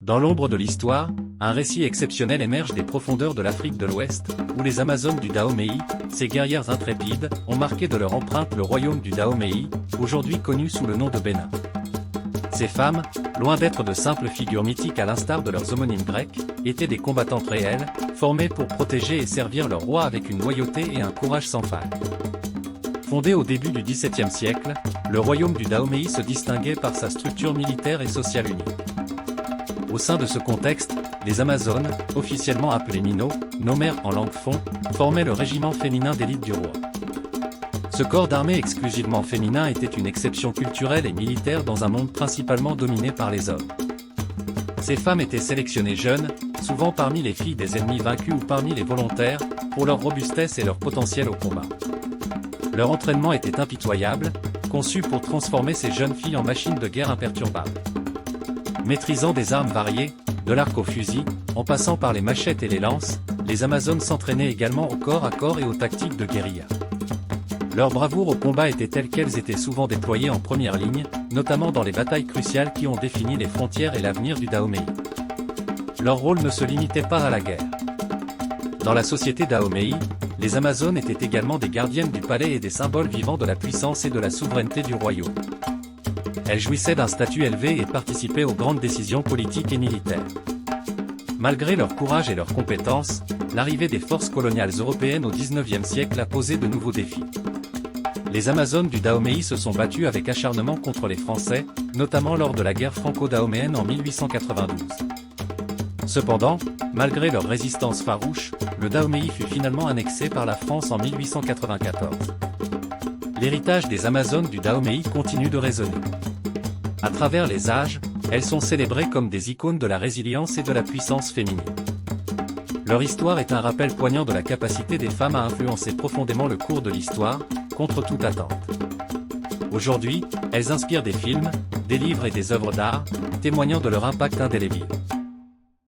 Dans l'ombre de l'histoire, un récit exceptionnel émerge des profondeurs de l'Afrique de l'Ouest, où les Amazones du Dahomey, ces guerrières intrépides, ont marqué de leur empreinte le royaume du Dahomey, aujourd'hui connu sous le nom de Bénin. Ces femmes, loin d'être de simples figures mythiques à l'instar de leurs homonymes grecs, étaient des combattantes réelles, formées pour protéger et servir leur roi avec une loyauté et un courage sans faille. Fondé au début du XVIIe siècle, le royaume du Dahomey se distinguait par sa structure militaire et sociale unique. Au sein de ce contexte, les Amazones, officiellement appelées Mino, nomères en langue fon, formaient le régiment féminin d'élite du roi. Ce corps d'armée exclusivement féminin était une exception culturelle et militaire dans un monde principalement dominé par les hommes. Ces femmes étaient sélectionnées jeunes, souvent parmi les filles des ennemis vaincus ou parmi les volontaires, pour leur robustesse et leur potentiel au combat. Leur entraînement était impitoyable, conçu pour transformer ces jeunes filles en machines de guerre imperturbables. Maîtrisant des armes variées, de l'arc au fusil, en passant par les machettes et les lances, les Amazones s'entraînaient également au corps à corps et aux tactiques de guérilla. Leur bravoure au combat était telle qu'elles étaient souvent déployées en première ligne, notamment dans les batailles cruciales qui ont défini les frontières et l'avenir du Dahomey. Leur rôle ne se limitait pas à la guerre. Dans la société Dahomey, les Amazones étaient également des gardiennes du palais et des symboles vivants de la puissance et de la souveraineté du royaume. Elles jouissaient d'un statut élevé et participaient aux grandes décisions politiques et militaires. Malgré leur courage et leurs compétences, l'arrivée des forces coloniales européennes au XIXe siècle a posé de nouveaux défis. Les Amazones du Dahomey se sont battues avec acharnement contre les Français, notamment lors de la guerre franco-dahoméenne en 1892. Cependant, malgré leur résistance farouche, le Dahomey fut finalement annexé par la France en 1894. L'héritage des Amazones du Dahomey continue de résonner. À travers les âges, elles sont célébrées comme des icônes de la résilience et de la puissance féminine. Leur histoire est un rappel poignant de la capacité des femmes à influencer profondément le cours de l'histoire, contre toute attente. Aujourd'hui, elles inspirent des films, des livres et des œuvres d'art, témoignant de leur impact indélébile.